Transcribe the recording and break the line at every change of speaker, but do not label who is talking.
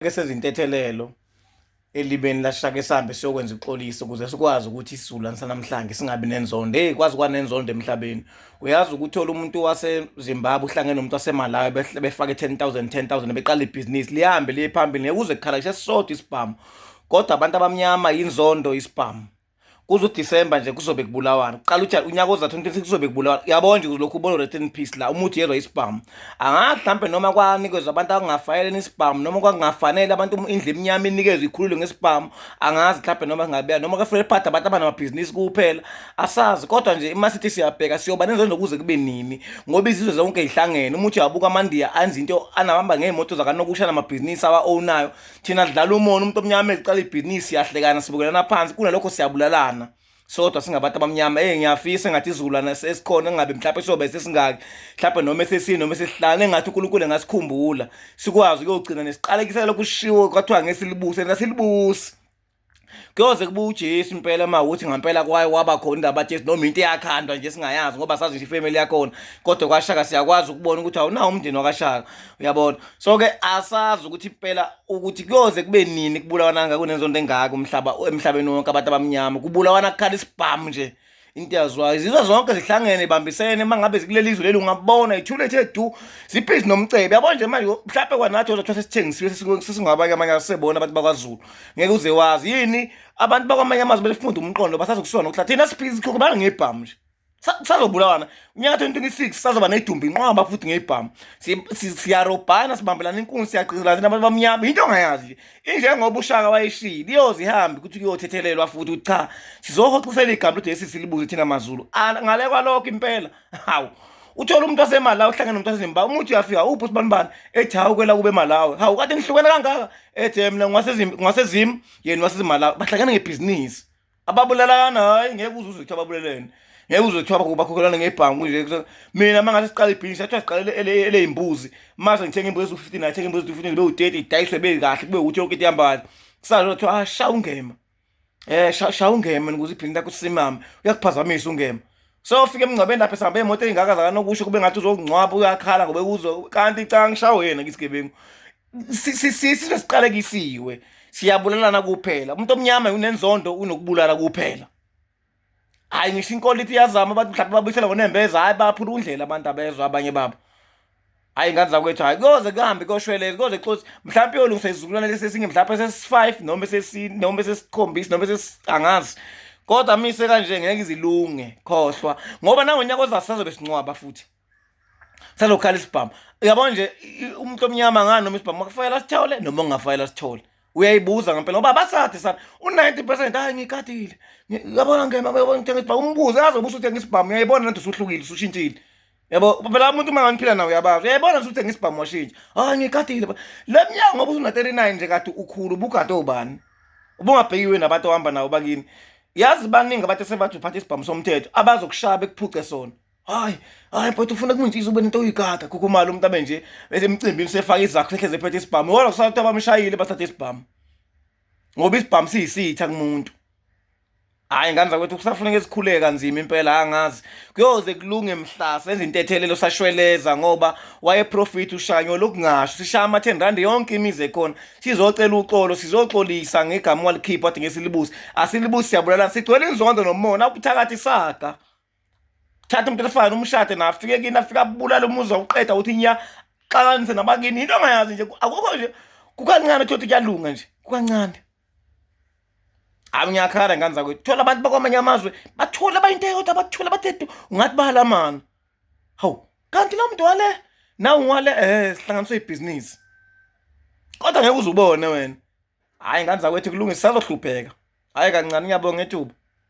Ke sezintethelelo elibeni lashaka sihambe siyokwenza ixoliso ukuze sikwazi ukuthi isizukulwane sanamhlanje singabi nenzondo. Kwazi kwanenzondo emhlabeni. Uyazi ukuthola umuntu waseZimbabwe uhlangene nomuntu waseMalawi befake 10,000 beqala ibhizinisi lihambe liye phambili ngeke uze kukhala sesisodwa isibhamu. Kodwa abantu abamnyama inzondo isibhamu. Kuze uDisemba nje kuzobe kubulawana. Qala uthi unyaka oza 2026 kuzobe kubulawana. Yabona nje uzolokhu ubona Rest in Peace la umuthi yezwa isibhamu. Mhlampe noma kwanikezwa abantu abangafayele isibhamu noma kwakungafanele abantu indlu emnyama inikezwe ikhululwe ngesibhamu. Angazi mhlampe noma kungabeya noma kufanele phatha abantu abanamabhizinisi kuphela. Asazi kodwa nje imasithi siyabheka siyoba nenzondo kuze kube nini ngoba izizwe zonke ihlangene. Umuthi yabuka amandiya anzi into anahamba ngeemoto zakanokusha namabhizinisi awa-ownayo. Thina sidlala umona umuntu omnyama eziqala ibhizinisi yahlekana sibukelana phansi kunalokho siyabulalana. Sodwa singabantu abamnyama ngiyafisa engathi izukulwane sesikhona engabe mhlawumbe sobe sesingaki mhlawumbe noma esesini noma esihlala engathi uNkulunkulu engasikhumbula sikwazi ukuyogcina nesiqalekisela lokushiwo kwathiwa ngesilibuse nasilibuse kuyoze kube uJesu impela mawuthi ngempela kwaye waba khona indaba kaJesu noma into eyakhandwa nje singayazi ngoba sazi nje ifamily yakhona kodwa kwaShaka siyakwazi ukubona ukuthi awunawo umndeni wakaShaka uyabona. So ke asazi ukuthi impela ukuthi kuyoze kube nini kubulawana ngaka kunenzondo engaka emhlabeni wonke abantu abamnyama kubulawana kukhala isibhamu nje into yazwayo izizwe zonke zihlangene bambisene mangabe zikuleli izwe leli ungabona ithule ethe du ziphizi nomcebe yabona nje manje mhlawumbe kwanathi ozothi sesithengisiwe sesingabanye amanye asebona abantu bakwaZulu ngeke uze wazi yini abantu bakwamanye amazwe befunda umqondo basazokusona ukuthi thina siphizi ikhokubana ngebhamu nje sazobulawana unyaka 2026 sazoba nedumbi inqwaba futhi ngebhamu siyarobhana sibambelana inkunzi siyaqhizelana abantu bamnyama into ongayazi inje ngoba uShaka wayeshila iyozihambi ukuthi kuyothethelelwa futhi ukuthi cha sizohoxisela igama loJesu silibuze thina maZulu ngale kwalokho impela hawu uthola umuntu waseMalawi uhlangana nomuntu waseZimbabwe umuthi uyafika uphi sibanibani ethi hawu kwela kube eMalawi hawu kade nihlukene kangaka ethi mina ngwasezim yena waseZimbabwe bahlangana ngebhizinisi ababulalana hayi ngeke uzuze ukuthi ababulelene ngeke uzothiwa bakukholana ngebhangu nje mina mangase siqala ibhizinisi athiwa siqala eleyimbuzi mase ngithenga imbuzi u15 athenga imbuzi u15 be-30 idayiswe bekahle kube ukuthi yonke into ihamba kusalo kuthiwa sha ungema sha ungema ukuze ibhizinisi lakho sisimame uyakuphazamisa ungema so ufike emngcwabeni lapha sihambe imoto ezingaka zakanokusho kube ngathi uzongcwaba uyakhala ngoba kuzo kanti cha ngishawe wena ngisigebengu siqalekisiwe siyabulalana kuphela umuntu omnyama unenzondo unokubulala kuphela. Hayi ngisho inkolo ithi yazama abantu mhlawumbe babuyisela ngonembeza hayi baphula undlela abantu abezwe abanye babo hayi ingane zakwethu hayi koze kuhambe koshweleze koze xosi mhlawumbe yolungisa isizukulwane lesesinye mhlawumbe sesi5 noma sesi noma sesikhombisa noma angazi kodwa mise kanje ngeke izilunge khohlwa ngoba nangonyaka ozasazobe sincwaba futhi salokhala isibhamu uyabona nje umuntu omnyama ngani noma isibhamu akufayela sithole noma ungafayela sithole uyayibuza ngempela ngoba basade sana u90% hayi ngikadile yabona ngema bayabona uthenga isibhamu umbuzo azobusa uthenga isibhamu uyayibona nanti usuhlukile usushintshile yabo phela umuntu manganiphila nawe uyabazi uyayibona ukuthi uthenga isibhamu washintsha hayi ngikadile lemnyango ngoba usuna 39 nje kade ukhulu ubukade obani ubungabhekiwe nabantu ohamba nawo bakini yazi baningi abantu sebathi uphatha isibhamu somthetho abazokushaya bekuphuce sona hayi but ufuna kumintshisa ube into oyigada kukumala umuntu abe nje bese emcimbini sefaka izakho ehleze ephethe isibhamu wona kusathi abamshayile bathathe isibhamu ngoba isibhamu siyisitha kumuntu hayi ngane zakwethu kusafuneka esikhuleke kanzima impela angazi kuyoze kulunge mhla senze intethelelo sashweleza ngoba waye profit ushanyo lokungasho sishaya ama 10 rand yonke imize ekhona sizocela uxolo sizoxolisa ngegama walikhipha wathi ngesilibusi asilibusi siyabulala sigcwele inzondo nomona akuthakathi saga thatha umuntu efana umshade nafike kini afika abulala umuzi awuqeda uthi nya xakanise nabakini into ongayazi nje akukho nje kukancane ukuthi kuyalunga nje kukancane ngiyakhala ngane zakwethu thola abantu bakwamanye amazwe bathola bayintetho abathola bathethu ungathi bahalamana hawu kanti lo muntu wale nawe ngwale sihlanganiswe ibhizinisi kodwa ngeke uzubone wena hayi ngane zakwethu kulungisa sazohlupheka hayi kancane ngiyabonga ethuba.